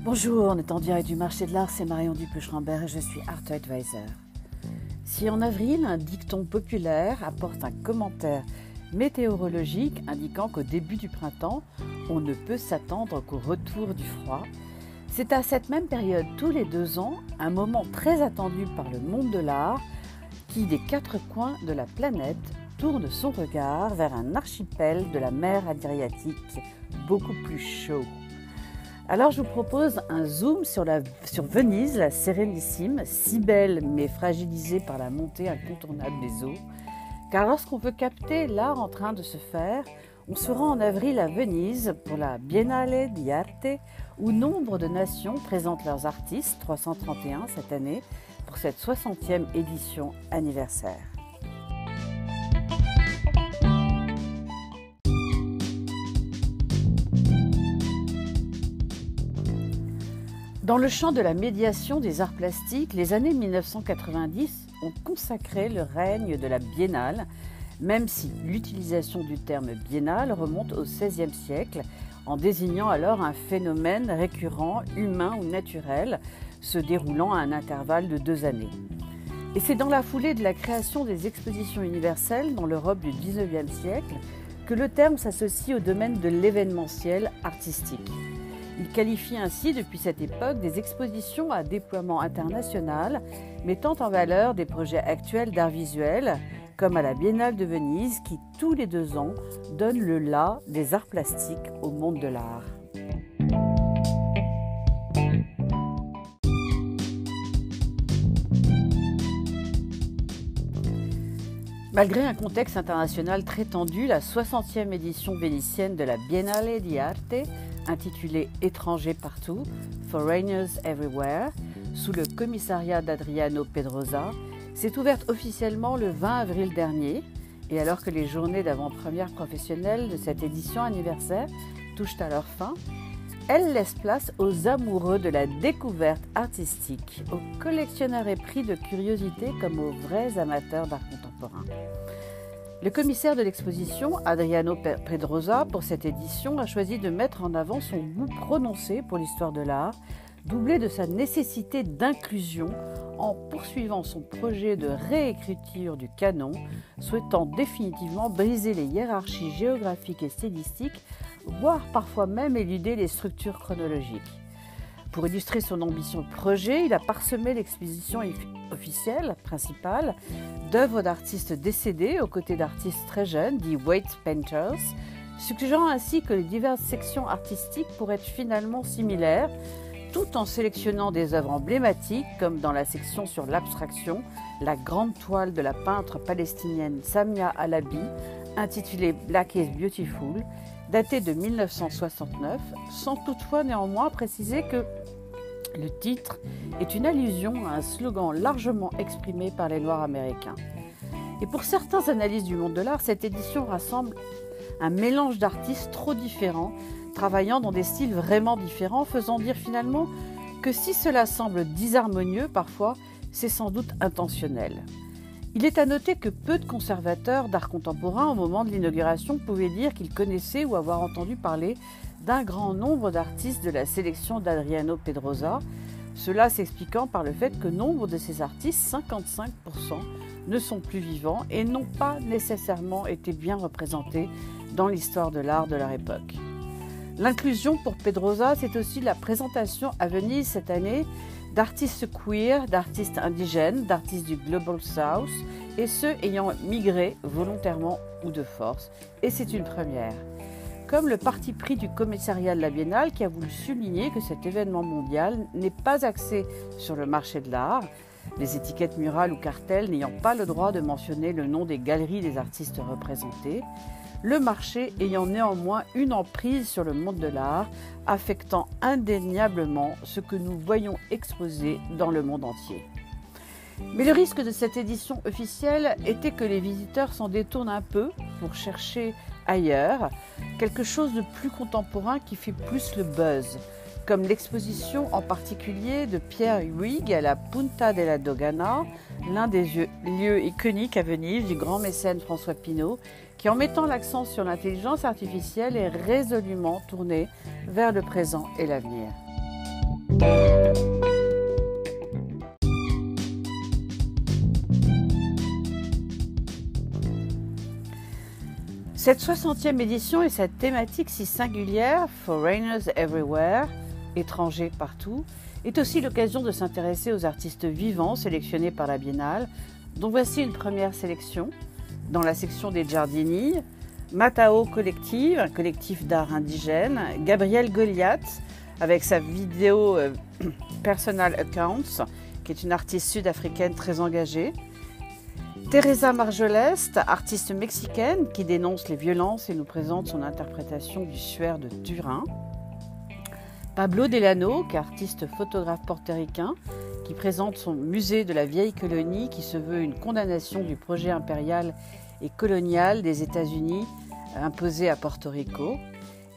Bonjour, on est en direct du marché de l'art, c'est Marion Dupuche-Rambert et je suis Art Advisor. Si en avril, un dicton populaire apporte un commentaire météorologique indiquant qu'au début du printemps, on ne peut s'attendre qu'au retour du froid, c'est à cette même période, tous les 2 ans, un moment très attendu par le monde de l'art qui, des 4 coins de la planète, tourne son regard vers un archipel de la mer Adriatique beaucoup plus chaud. Alors je vous propose un zoom sur Venise, la Sérénissime, si belle mais fragilisée par la montée incontournable des eaux. Car lorsqu'on veut capter l'art en train de se faire, on se rend en avril à Venise pour la Biennale di Arte, où nombre de nations présentent leurs artistes, 331 cette année, pour cette 60e édition anniversaire. Dans le champ de la médiation des arts plastiques, les années 1990 ont consacré le règne de la biennale, même si l'utilisation du terme biennale remonte au XVIe siècle, en désignant alors un phénomène récurrent, humain ou naturel, se déroulant à un intervalle de 2 années. Et c'est dans la foulée de la création des expositions universelles dans l'Europe du XIXe siècle que le terme s'associe au domaine de l'événementiel artistique. Il qualifie ainsi depuis cette époque des expositions à déploiement international mettant en valeur des projets actuels d'art visuel, comme à la Biennale de Venise qui, tous les 2 ans, donne le la des arts plastiques au monde de l'art. Malgré un contexte international très tendu, la 60e édition vénitienne de la Biennale di Arte, intitulée « Étrangers partout », Foreigners Everywhere, sous le commissariat d'Adriano Pedrosa, s'est ouverte officiellement le 20 avril dernier, et alors que les journées d'avant-première professionnelles de cette édition anniversaire touchent à leur fin, elle laisse place aux amoureux de la découverte artistique, aux collectionneurs épris de curiosité comme aux vrais amateurs d'art contemporain. Le commissaire de l'exposition, Adriano Pedrosa, pour cette édition, a choisi de mettre en avant son goût prononcé pour l'histoire de l'art, doublé de sa nécessité d'inclusion en poursuivant son projet de réécriture du canon, souhaitant définitivement briser les hiérarchies géographiques et stylistiques, voire parfois même éluder les structures chronologiques. Pour illustrer son ambition de projet, il a parsemé l'exposition officielle principale d'œuvres d'artistes décédés aux côtés d'artistes très jeunes, dits White Painters, suggérant ainsi que les diverses sections artistiques pourraient être finalement similaires, tout en sélectionnant des œuvres emblématiques comme dans la section sur l'abstraction, la grande toile de la peintre palestinienne Samia Alabi, intitulée Black is Beautiful, datée de 1969, sans toutefois néanmoins préciser que le titre est une allusion à un slogan largement exprimé par les Noirs américains. Et pour certains analystes du monde de l'art, cette édition rassemble un mélange d'artistes trop différents, travaillant dans des styles vraiment différents, faisant dire finalement que si cela semble disharmonieux parfois, c'est sans doute intentionnel. Il est à noter que peu de conservateurs d'art contemporain au moment de l'inauguration pouvaient dire qu'ils connaissaient ou avoir entendu parler d'un grand nombre d'artistes de la sélection d'Adriano Pedrosa, cela s'expliquant par le fait que nombre de ces artistes, 55%, ne sont plus vivants et n'ont pas nécessairement été bien représentés dans l'histoire de l'art de leur époque. L'inclusion pour Pedrosa, c'est aussi la présentation à Venise cette année d'artistes queer, d'artistes indigènes, d'artistes du Global South et ceux ayant migré volontairement ou de force. Et c'est une première. Comme le parti pris du commissariat de la Biennale qui a voulu souligner que cet événement mondial n'est pas axé sur le marché de l'art, les étiquettes murales ou cartels n'ayant pas le droit de mentionner le nom des galeries des artistes représentés, le marché ayant néanmoins une emprise sur le monde de l'art, affectant indéniablement ce que nous voyons exposé dans le monde entier. Mais le risque de cette édition officielle était que les visiteurs s'en détournent un peu pour chercher ailleurs quelque chose de plus contemporain qui fait plus le buzz, comme l'exposition en particulier de Pierre Huyghe à la Punta della Dogana, l'un des lieux iconiques à Venise du grand mécène François Pinault, qui en mettant l'accent sur l'intelligence artificielle est résolument tourné vers le présent et l'avenir. Cette 60e édition et cette thématique si singulière, Foreigners Everywhere, étrangers partout, est aussi l'occasion de s'intéresser aux artistes vivants sélectionnés par la Biennale, dont voici une première sélection. Dans la section des Giardini, Matao Collective, un collectif d'art indigène, Gabrielle Goliath, avec sa vidéo Personal Accounts, qui est une artiste sud-africaine très engagée, Teresa Marjoleste, artiste mexicaine qui dénonce les violences et nous présente son interprétation du suaire de Turin. Pablo Delano, qui est artiste photographe portoricain, qui présente son musée de la vieille colonie qui se veut une condamnation du projet impérial et colonial des États-Unis imposé à Porto Rico.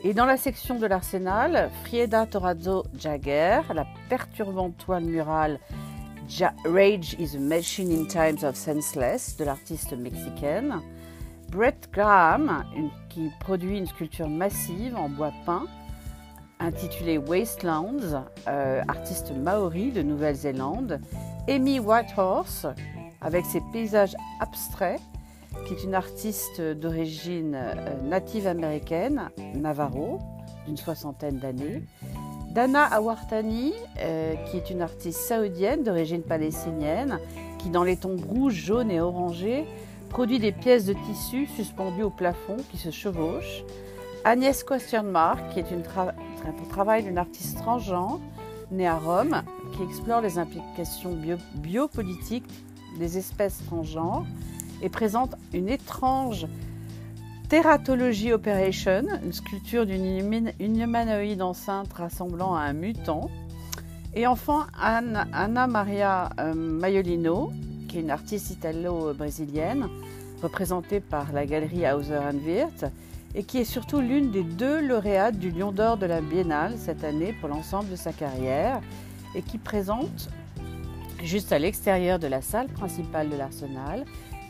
Et dans la section de l'Arsenal, Frieda Torazo Jagger, la perturbante toile murale Rage is a Machine in Times of Senseless de l'artiste mexicaine. Brett Graham, qui produit une sculpture massive en bois peint intitulée Wastelands, artiste maori de Nouvelle-Zélande. Amy Whitehorse, avec ses paysages abstraits, qui est une artiste d'origine native américaine, Navarro, d'une 60aine d'années. Dana Awartani, qui est une artiste saoudienne d'origine palestinienne, qui dans les tons rouges, jaunes et orangés, produit des pièces de tissu suspendues au plafond qui se chevauchent. Agnès Questionmark, qui est un travail d'une artiste transgenre, née à Rome, qui explore les implications biopolitiques des espèces transgenres et présente une étrange Teratology Operation, une sculpture d'une humanoïde enceinte rassemblant à un mutant. Et enfin, Anna Maria Maiolino, qui est une artiste italo-brésilienne, représentée par la galerie Hauser & Wirth, et qui est surtout l'une des 2 lauréates du Lion d'Or de la Biennale cette année pour l'ensemble de sa carrière, et qui présente, juste à l'extérieur de la salle principale de l'Arsenal,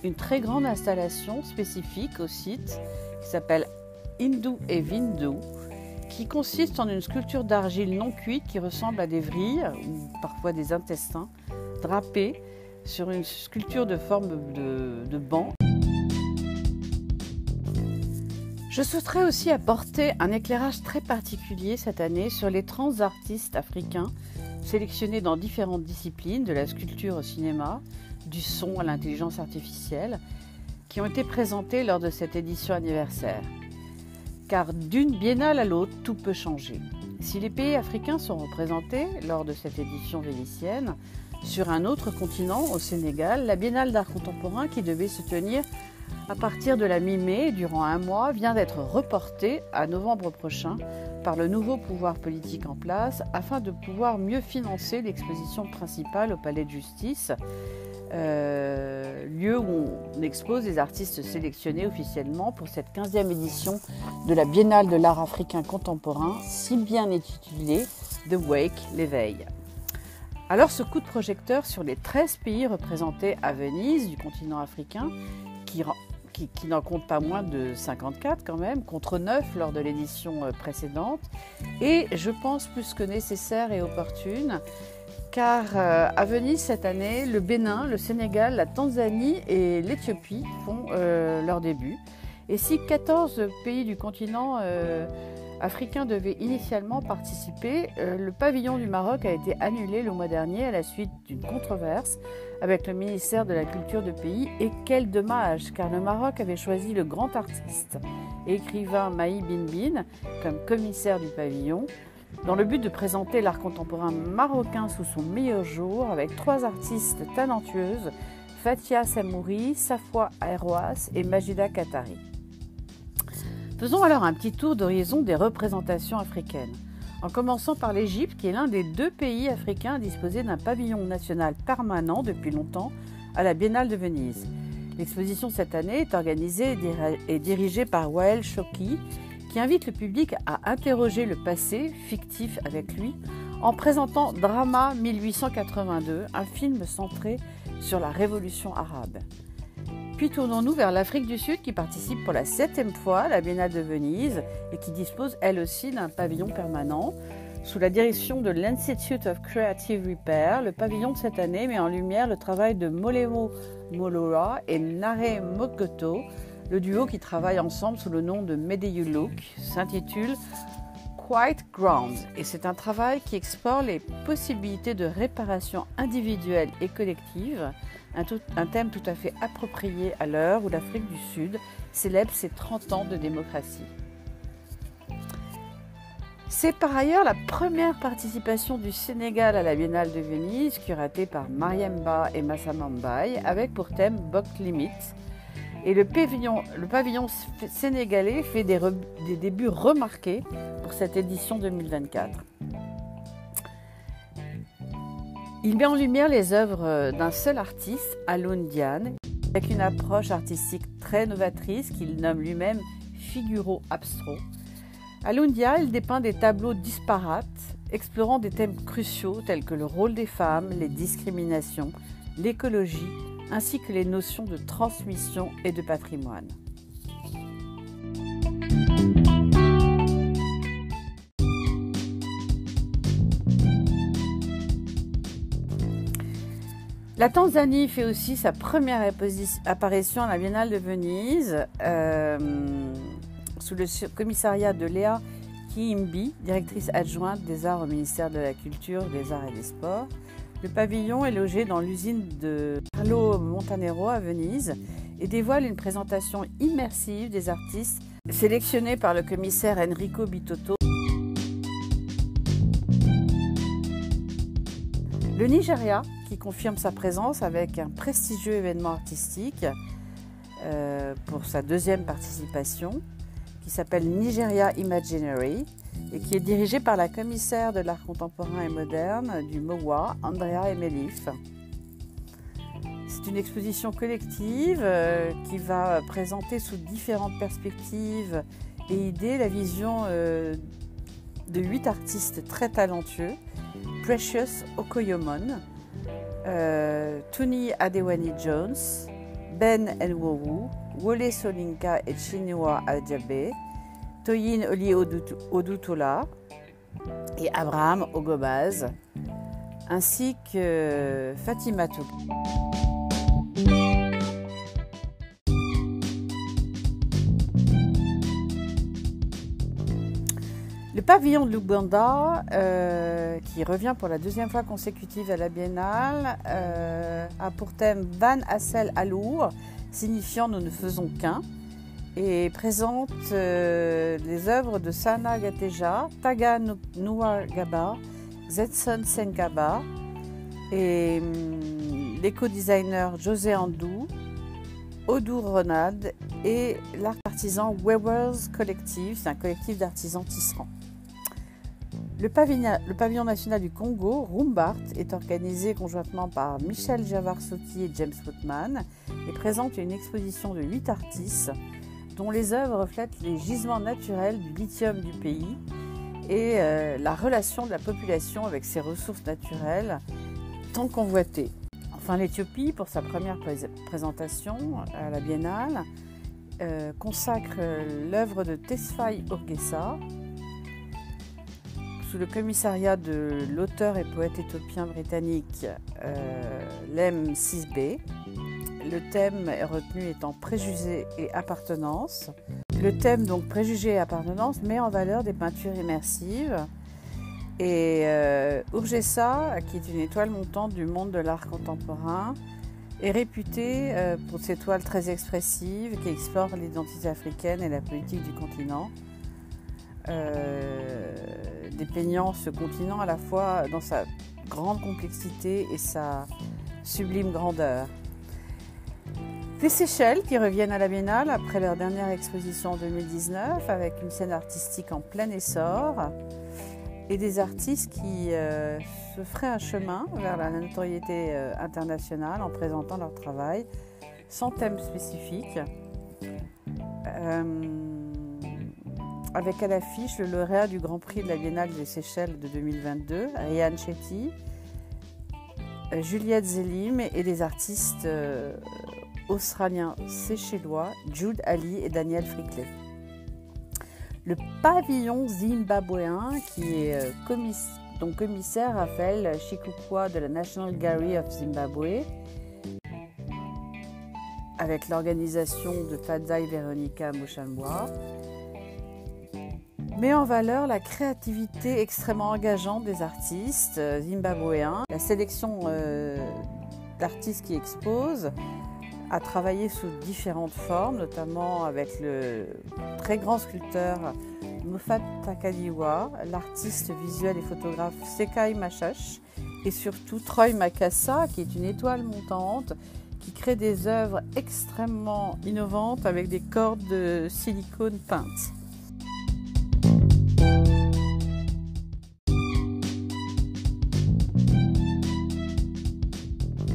une très grande installation spécifique au site qui s'appelle Hindu et Vindu, qui consiste en une sculpture d'argile non cuite qui ressemble à des vrilles ou parfois des intestins drapés sur une sculpture de forme de banc. Je souhaiterais aussi apporter un éclairage très particulier cette année sur les trans artistes africains sélectionnés dans différentes disciplines, de la sculpture au cinéma, du son à l'intelligence artificielle, qui ont été présentés lors de cette édition anniversaire. Car d'une biennale à l'autre, tout peut changer. Si les pays africains sont représentés lors de cette édition vénitienne, sur un autre continent, au Sénégal, la Biennale d'art contemporain qui devait se tenir à partir de la mi-mai, durant un mois, vient d'être reportée à novembre prochain par le nouveau pouvoir politique en place afin de pouvoir mieux financer l'exposition principale au Palais de Justice, lieu où on expose les artistes sélectionnés officiellement pour cette 15e édition de la Biennale de l'art africain contemporain, si bien intitulée The Wake, l'éveil. Alors ce coup de projecteur sur les 13 pays représentés à Venise du continent africain, qui n'en compte pas moins de 54 quand même, contre 9 lors de l'édition précédente, et je pense plus que nécessaire et opportune, car à Venise cette année, le Bénin, le Sénégal, la Tanzanie et l'Éthiopie font leur début. Et si 14 pays du continent africain devaient initialement participer, le pavillon du Maroc a été annulé le mois dernier à la suite d'une controverse avec le ministère de la Culture du pays. Et quel dommage, car le Maroc avait choisi le grand artiste et écrivain Mahi Bin comme commissaire du pavillon, dans le but de présenter l'art contemporain marocain sous son meilleur jour, avec 3 artistes talentueuses, Fatia Samouri, Safwa Airwas et Majida Katari. Faisons alors un petit tour d'horizon des représentations africaines, en commençant par l'Égypte, qui est l'un des 2 pays africains à disposer d'un pavillon national permanent depuis longtemps à la Biennale de Venise. L'exposition cette année est organisée et dirigée par Wael Choki, qui invite le public à interroger le passé, fictif avec lui, en présentant Drama 1882, un film centré sur la révolution arabe. Puis tournons-nous vers l'Afrique du Sud qui participe pour la 7e fois à la Biennale de Venise et qui dispose elle aussi d'un pavillon permanent. Sous la direction de l'Institute of Creative Repair, le pavillon de cette année met en lumière le travail de Molemo Molora et Nare Mokoto. Le duo qui travaille ensemble sous le nom de Medeyu Look s'intitule Quiet Ground et c'est un travail qui explore les possibilités de réparation individuelle et collective, un thème tout à fait approprié à l'heure où l'Afrique du Sud célèbre ses 30 ans de démocratie. C'est par ailleurs la première participation du Sénégal à la Biennale de Venise, curatée par Mariemba et Massama Mbaye, avec pour thème Buck Limit. Et le pavillon sénégalais fait des débuts remarqués pour cette édition 2024. Il met en lumière les œuvres d'un seul artiste, Alioune Diane, avec une approche artistique très novatrice qu'il nomme lui-même figuro abstro. Alioune Diane dépeint des tableaux disparates, explorant des thèmes cruciaux tels que le rôle des femmes, les discriminations, l'écologie, ainsi que les notions de transmission et de patrimoine. La Tanzanie fait aussi sa première apparition à la Biennale de Venise, sous le commissariat de Léa Kiimbi, directrice adjointe des arts au ministère de la Culture, des Arts et des Sports. Le pavillon est logé dans l'usine de Carlo Montanaro à Venise et dévoile une présentation immersive des artistes sélectionnés par le commissaire Enrico Bitotto. Le Nigeria, qui confirme sa présence avec un prestigieux événement artistique pour sa deuxième participation, qui s'appelle Nigeria Imaginary et qui est dirigé par la commissaire de l'art contemporain et moderne du MOWA, Andrea Emelif. C'est une exposition collective qui va présenter sous différentes perspectives et idées la vision de 8 artistes très talentueux: Precious Okoyomon, Tuni Adewani Jones, Ben Nwowu, Wole Soyinka et Chinua Achebe, Toyin Oli Odutola et Abraham Ogobaz, ainsi que Fatima Togo. Le pavillon de l'Ouganda, qui revient pour la deuxième fois consécutive à la Biennale, a pour thème Van Assel Alour, signifiant nous ne faisons qu'un, et présente les œuvres de Sana Gateja, Taga Nouagaba, Zetson Senkaba et l'éco-designer José Andou, Odou Ronald et l'art artisan Weavers Collective, c'est un collectif d'artisans tisserands. Le pavillon national du Congo, Rumbart, est organisé conjointement par Michel Javarsotti et James Woodman et présente une exposition de 8 artistes dont les œuvres reflètent les gisements naturels du lithium du pays et la relation de la population avec ses ressources naturelles tant convoitées. Enfin, l'Éthiopie, pour sa première présentation à la Biennale, consacre l'œuvre de Tesfaye Urgessa sous le commissariat de l'auteur et poète éthiopien britannique Lem Sisbe. Le thème retenu étant préjugés et appartenance. Le thème, donc préjugés et appartenance, met en valeur des peintures immersives. Et Urgessa, qui est une étoile montante du monde de l'art contemporain, est réputée pour ses toiles très expressives qui explorent l'identité africaine et la politique du continent, dépeignant ce continent à la fois dans sa grande complexité et sa sublime grandeur. Les Seychelles qui reviennent à la Biennale après leur dernière exposition en 2019 avec une scène artistique en plein essor et des artistes qui se feraient un chemin vers la notoriété internationale en présentant leur travail sans thème spécifique. Avec à l'affiche le lauréat du Grand Prix de la Biennale des Seychelles de 2022, Ryan Chetty, Juliette Zelim et des artistes australiens séchellois, Jude Ali et Daniel Frickley. le pavillon zimbabwéen dont commissaire Raphaël Chikukwa de la National Gallery of Zimbabwe, avec l'organisation de Fadzai Veronica Mushambwa, met en valeur la créativité extrêmement engageante des artistes zimbabwéens. La sélection d'artistes qui exposent a travaillé sous différentes formes, notamment avec le très grand sculpteur Moffat Takadiwa, l'artiste visuel et photographe Sekai Machache et surtout Troy Makasa, qui est une étoile montante qui crée des œuvres extrêmement innovantes avec des cordes de silicone peintes.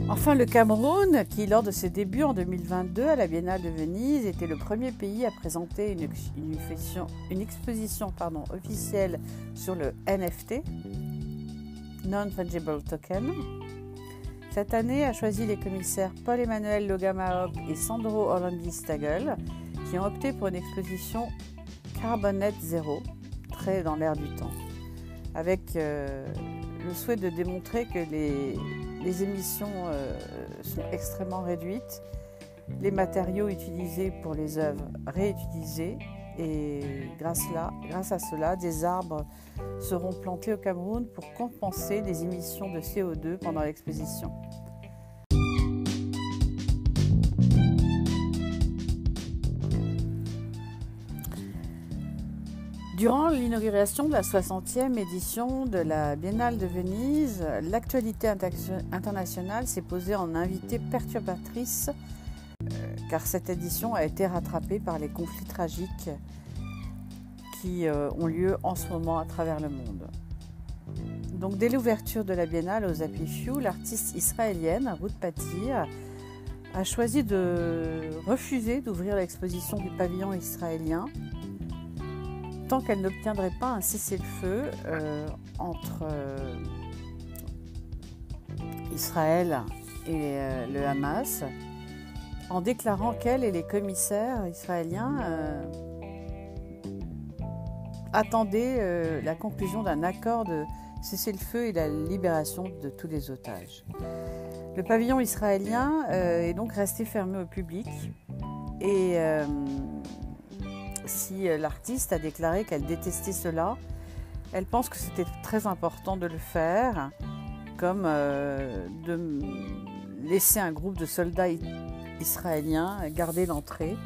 Enfin, le Cameroun, qui lors de ses débuts en 2022 à la Biennale de Venise, était le premier pays à présenter une exposition officielle sur le NFT, Non-Fungible Token. Cette année a choisi les commissaires Paul-Emmanuel Logamaok et Sandro Orlandi-Stagel, qui ont opté pour une exposition Carbonate Zéro, très dans l'air du temps, avec le souhait de démontrer que les émissions sont extrêmement réduites, les matériaux utilisés pour les œuvres réutilisés, et grâce à cela, des arbres seront plantés au Cameroun pour compenser les émissions de CO2 pendant l'exposition. Durant l'inauguration de la 60e édition de la Biennale de Venise, l'actualité internationale s'est posée en invitée perturbatrice, car cette édition a été rattrapée par les conflits tragiques qui ont lieu en ce moment à travers le monde. Donc, dès l'ouverture de la Biennale aux Apifyu, l'artiste israélienne Ruth Patir a choisi de refuser d'ouvrir l'exposition du pavillon israélien tant qu'elle n'obtiendrait pas un cessez-le-feu entre Israël et le Hamas, en déclarant qu'elle et les commissaires israéliens attendaient la conclusion d'un accord de cessez-le-feu et la libération de tous les otages. Le pavillon israélien est donc resté fermé au public et si l'artiste a déclaré qu'elle détestait cela, elle pense que c'était très important de le faire, comme de laisser un groupe de soldats israéliens garder l'entrée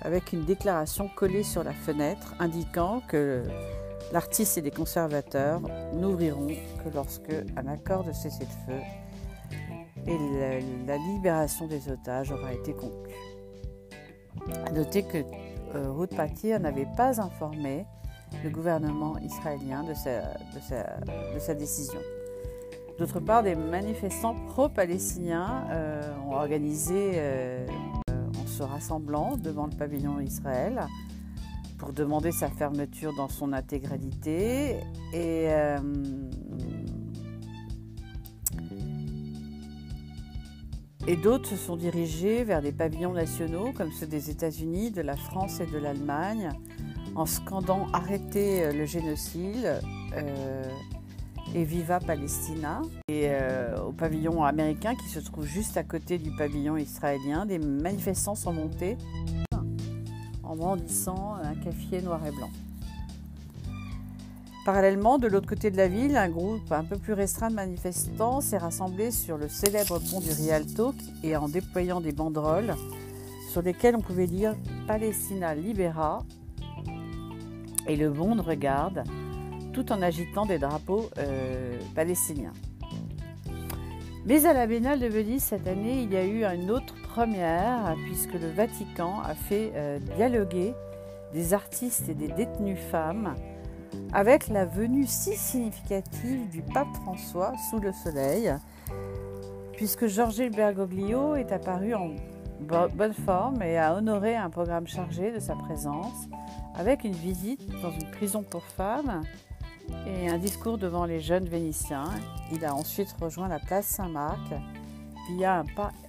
avec une déclaration collée sur la fenêtre indiquant que l'artiste et les conservateurs n'ouvriront que lorsque un accord de cessez-le-feu et la libération des otages aura été conclu. À noter que Ruth Patir n'avait pas informé le gouvernement israélien de sa décision. D'autre part, des manifestants pro-palestiniens ont organisé, en se rassemblant devant le pavillon Israël, pour demander sa fermeture dans son intégralité et d'autres se sont dirigés vers des pavillons nationaux comme ceux des États-Unis, de la France et de l'Allemagne en scandant « Arrêtez le génocide » et « Viva Palestina ». Et au pavillon américain qui se trouve juste à côté du pavillon israélien, des manifestants sont montés en brandissant un keffiyeh noir et blanc. Parallèlement, de l'autre côté de la ville, un groupe un peu plus restreint de manifestants s'est rassemblé sur le célèbre pont du Rialto et en déployant des banderoles sur lesquelles on pouvait lire « Palestina libera » et « Le monde regarde », tout en agitant des drapeaux palestiniens. Mais à la Biennale de Venise cette année, il y a eu une autre première, puisque le Vatican a fait dialoguer des artistes et des détenues femmes avec la venue si significative du pape François sous le soleil, puisque Jorge Bergoglio est apparu en bonne forme et a honoré un programme chargé de sa présence, avec une visite dans une prison pour femmes et un discours devant les jeunes Vénitiens. Il a ensuite rejoint la place Saint-Marc via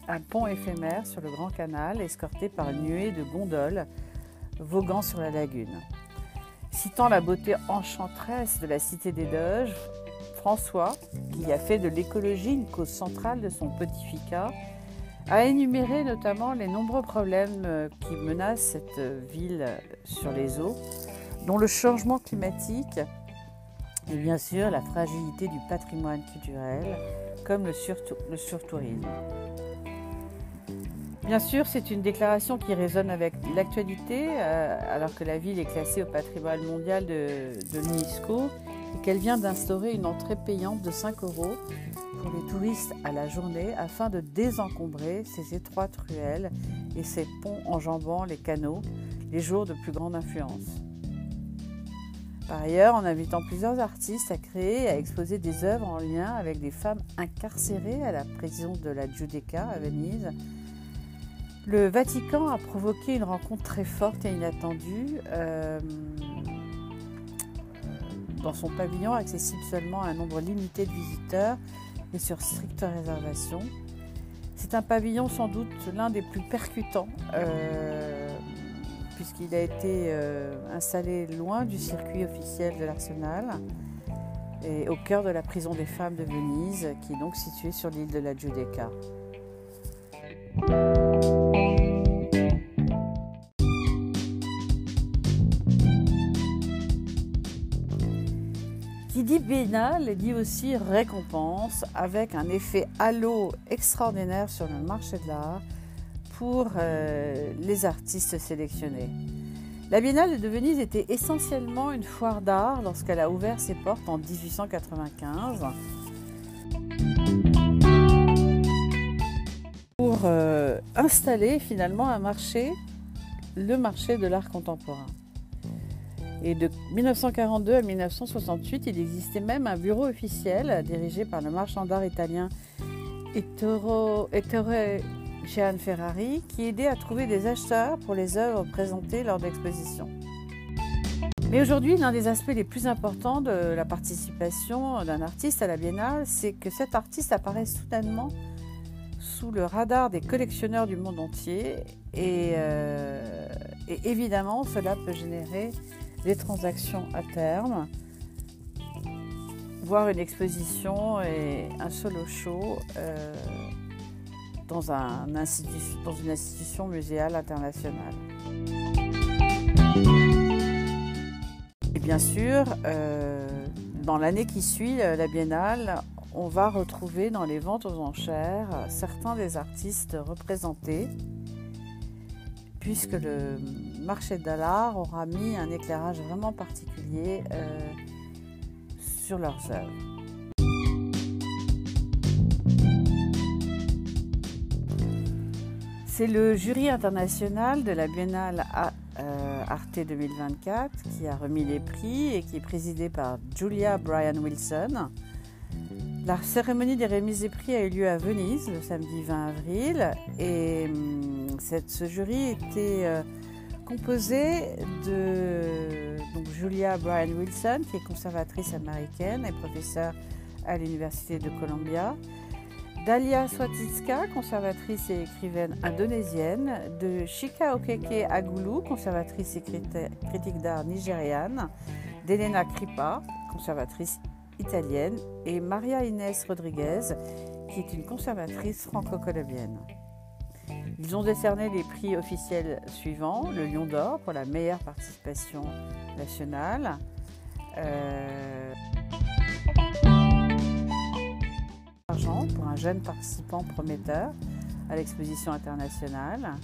un pont éphémère sur le Grand Canal, escorté par une nuée de gondoles voguant sur la lagune. Citant la beauté enchanteresse de la cité des Doges, François, qui a fait de l'écologie une cause centrale de son pontificat, a énuméré notamment les nombreux problèmes qui menacent cette ville sur les eaux, dont le changement climatique et bien sûr la fragilité du patrimoine culturel, comme le surtourisme. Bien sûr, c'est une déclaration qui résonne avec l'actualité, alors que la ville est classée au patrimoine mondial de l'UNESCO et qu'elle vient d'instaurer une entrée payante de 5 € pour les touristes à la journée afin de désencombrer ces étroites ruelles et ces ponts enjambant les canaux les jours de plus grande influence. Par ailleurs, en invitant plusieurs artistes à créer et à exposer des œuvres en lien avec des femmes incarcérées à la prison de la Giudecca à Venise, le Vatican a provoqué une rencontre très forte et inattendue dans son pavillon, accessible seulement à un nombre limité de visiteurs et sur stricte réservation. C'est un pavillon sans doute l'un des plus percutants, puisqu'il a été installé loin du circuit officiel de l'Arsenal et au cœur de la prison des femmes de Venise, qui est donc située sur l'île de la Giudecca. Qui dit biennale dit aussi récompense, avec un effet halo extraordinaire sur le marché de l'art pour les artistes sélectionnés. La Biennale de Venise était essentiellement une foire d'art lorsqu'elle a ouvert ses portes en 1895 pour installer finalement un marché, le marché de l'art contemporain. Et de 1942 à 1968, il existait même un bureau officiel dirigé par le marchand d'art italien Ettore Gianferrari, qui aidait à trouver des acheteurs pour les œuvres présentées lors d'expositions. Mais aujourd'hui, l'un des aspects les plus importants de la participation d'un artiste à la Biennale, c'est que cet artiste apparaît soudainement sous le radar des collectionneurs du monde entier et évidemment, cela peut générer des transactions à terme, voire une exposition et un solo show dans une institution muséale internationale. Et bien sûr, dans l'année qui suit la Biennale, on va retrouver dans les ventes aux enchères certains des artistes représentés, puisque le marché de l'art aura mis un éclairage vraiment particulier sur leurs œuvres. C'est le jury international de la Biennale Arte 2024 qui a remis les prix et qui est présidé par Julia Bryan-Wilson. La cérémonie des remises des prix a eu lieu à Venise le samedi 20 avril et ce jury était composé de Julia Bryan-Wilson, qui est conservatrice américaine et professeure à l'Université de Columbia, Dalia Swaticka, conservatrice et écrivaine indonésienne, de Chika Okeke Agulu, conservatrice et critique d'art nigériane, d'Elena Kripa, conservatrice italienne, et Maria Inés Rodriguez, qui est une conservatrice franco-colombienne. Ils ont décerné les prix officiels suivants: le Lion d'Or pour la meilleure participation nationale, argent pour un jeune participant prometteur à l'exposition internationale,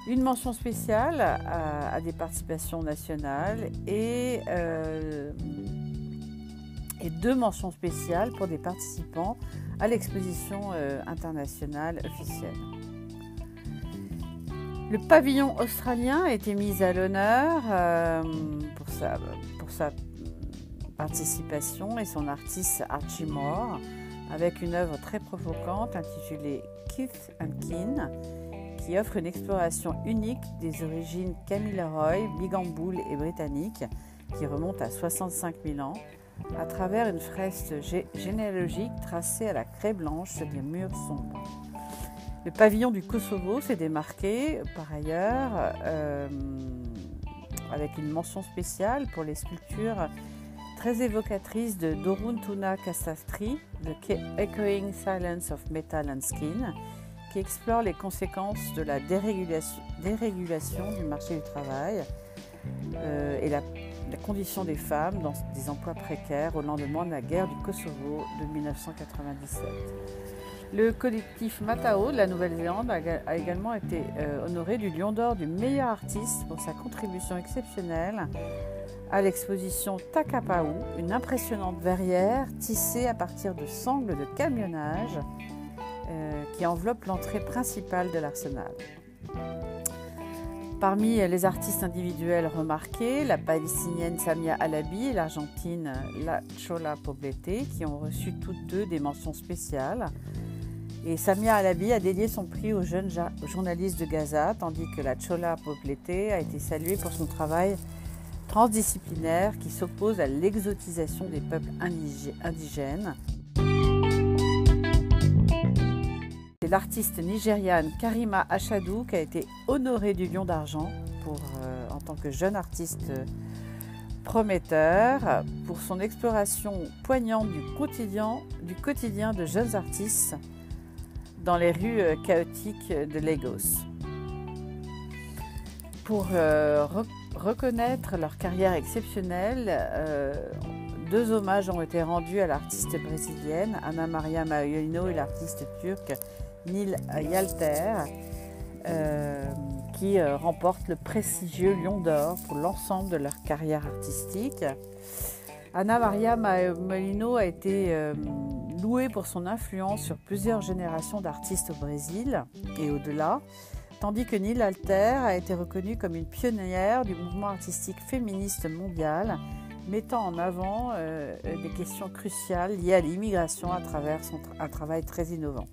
une mention spéciale à des participations nationales et 2 mentions spéciales pour des participants à l'exposition internationale officielle. Le pavillon australien a été mis à l'honneur pour sa participation et son artiste Archie Moore, avec une œuvre très provocante intitulée Keith and Kin, qui offre une exploration unique des origines Kamilaroi, Bigamboul et britanniques, qui remonte à 65 000 ans, à travers une fresque généalogique tracée à la craie blanche sur des murs sombres. Le pavillon du Kosovo s'est démarqué, par ailleurs, avec une mention spéciale pour les sculptures très évocatrices de Dorontuna Kasastri, The Echoing Silence of Metal and Skin, qui explore les conséquences de la dérégulation du marché du travail et la condition des femmes dans des emplois précaires au lendemain de la guerre du Kosovo de 1997. Le collectif Matao de la Nouvelle-Zélande a également été honoré du Lion d'Or du meilleur artiste pour sa contribution exceptionnelle à l'exposition Takapau, une impressionnante verrière tissée à partir de sangles de camionnage qui enveloppe l'entrée principale de l'arsenal. Parmi les artistes individuels remarqués, la palestinienne Samia Alabi et l'argentine La Chola Poblete, qui ont reçu toutes deux des mentions spéciales. Et Samia Alabi a dédié son prix aux jeunes journalistes de Gaza, tandis que La Chola Poblete a été saluée pour son travail transdisciplinaire qui s'oppose à l'exotisation des peuples indigènes. C'est l'artiste nigériane Karima Achadou qui a été honorée du Lion d'Argent en tant que jeune artiste prometteur pour son exploration poignante du quotidien de jeunes artistes dans les rues chaotiques de Lagos. Pour reconnaître leur carrière exceptionnelle, deux hommages ont été rendus à l'artiste brésilienne Ana Maria Maioino et l'artiste turc Nil Yalter, qui remportent le prestigieux Lion d'Or pour l'ensemble de leur carrière artistique. Ana Maria Maioino a été louée pour son influence sur plusieurs générations d'artistes au Brésil et au-delà, tandis que Nil Yalter a été reconnue comme une pionnière du mouvement artistique féministe mondial, mettant en avant des questions cruciales liées à l'immigration à travers un travail très innovant.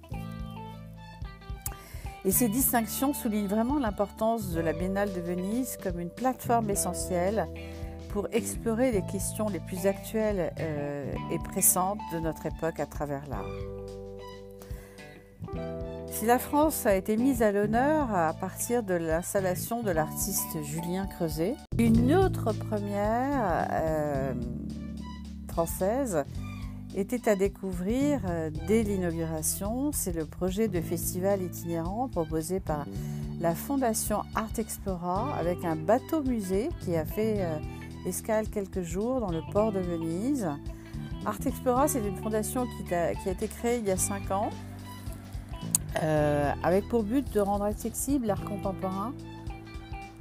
Et ces distinctions soulignent vraiment l'importance de la Biennale de Venise comme une plateforme essentielle pour explorer les questions les plus actuelles et pressantes de notre époque à travers l'art. Si la France a été mise à l'honneur à partir de l'installation de l'artiste Julien Creuset, une autre première française était à découvrir dès l'inauguration. C'est le projet de festival itinérant proposé par la Fondation Art Explora avec un bateau musée qui a fait escale quelques jours dans le port de Venise. Art Explora, c'est une fondation qui a été créée il y a 5 ans avec pour but de rendre accessible l'art contemporain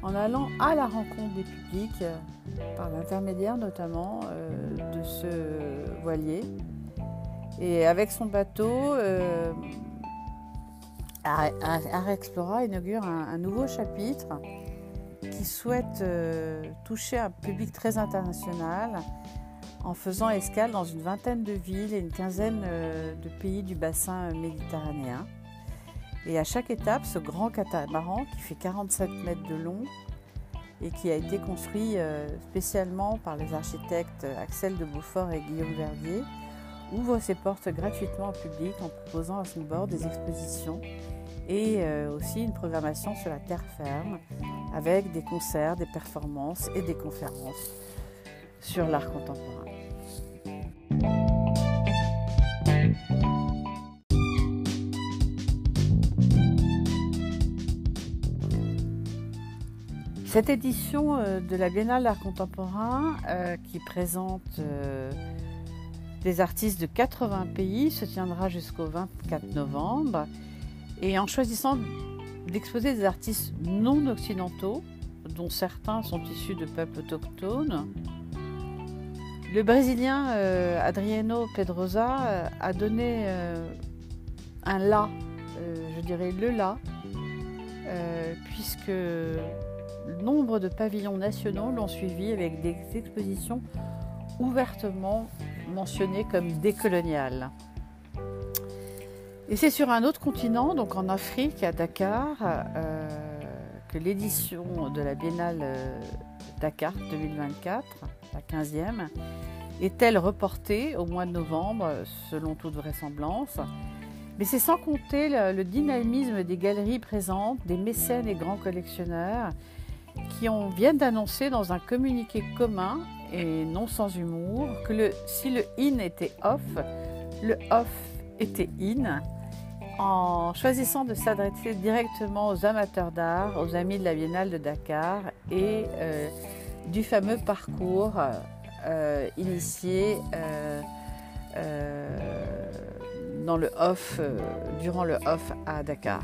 en allant à la rencontre des publics par l'intermédiaire notamment de ce voilier. Et avec son bateau, Art Explora inaugure un nouveau chapitre qui souhaite toucher un public très international en faisant escale dans une vingtaine de villes et une quinzaine de pays du bassin méditerranéen. Et à chaque étape, ce grand catamaran qui fait 47 mètres de long et qui a été construit spécialement par les architectes Axel de Beaufort et Guillaume Verdier, ouvre ses portes gratuitement au public en proposant à son bord des expositions et aussi une programmation sur la terre ferme avec des concerts, des performances et des conférences sur l'art contemporain. Cette édition de la Biennale d'art contemporain qui présente des artistes de 80 pays se tiendra jusqu'au 24 novembre et en choisissant d'exposer des artistes non occidentaux dont certains sont issus de peuples autochtones, le Brésilien Adriano Pedrosa a donné un la, je dirais le la, puisque nombre de pavillons nationaux l'ont suivi avec des expositions ouvertement mentionnées comme décoloniales. Et c'est sur un autre continent, donc en Afrique, à Dakar, que l'édition de la Biennale Dakar 2024, la 15e, est-elle reportée au mois de novembre, selon toute vraisemblance. Mais c'est sans compter le dynamisme des galeries présentes, des mécènes et grands collectionneurs viennent d'annoncer dans un communiqué commun et non sans humour que si le in était off, le off était in, en choisissant de s'adresser directement aux amateurs d'art, aux amis de la Biennale de Dakar et du fameux parcours initié dans le off, durant le off à Dakar.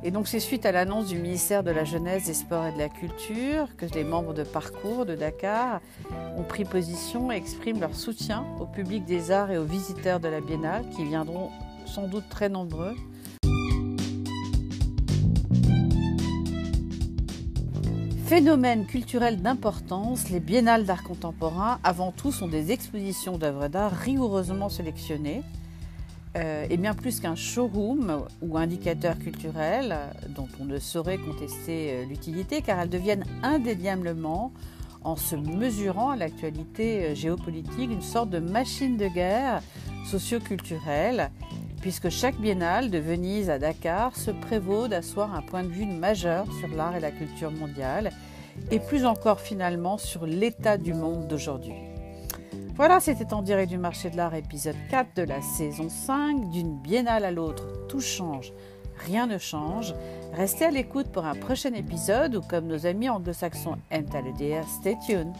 Et donc c'est suite à l'annonce du ministère de la Jeunesse, des Sports et de la Culture que les membres de Parcours de Dakar ont pris position et expriment leur soutien au public des arts et aux visiteurs de la Biennale qui viendront sans doute très nombreux. Phénomène culturel d'importance, les biennales d'art contemporain, avant tout, sont des expositions d'œuvres d'art rigoureusement sélectionnées, et bien plus qu'un showroom ou indicateur culturel dont on ne saurait contester l'utilité, car elles deviennent indéniablement, en se mesurant à l'actualité géopolitique, une sorte de machine de guerre socio-culturelle, puisque chaque biennale, de Venise à Dakar, se prévaut d'asseoir un point de vue majeur sur l'art et la culture mondiale, et plus encore finalement sur l'état du monde d'aujourd'hui. Voilà, c'était En direct du marché de l'art, épisode 4 de la saison 5. D'une biennale à l'autre, tout change, rien ne change. Restez à l'écoute pour un prochain épisode ou, comme nos amis anglo-saxons aiment à le dire, stay tuned.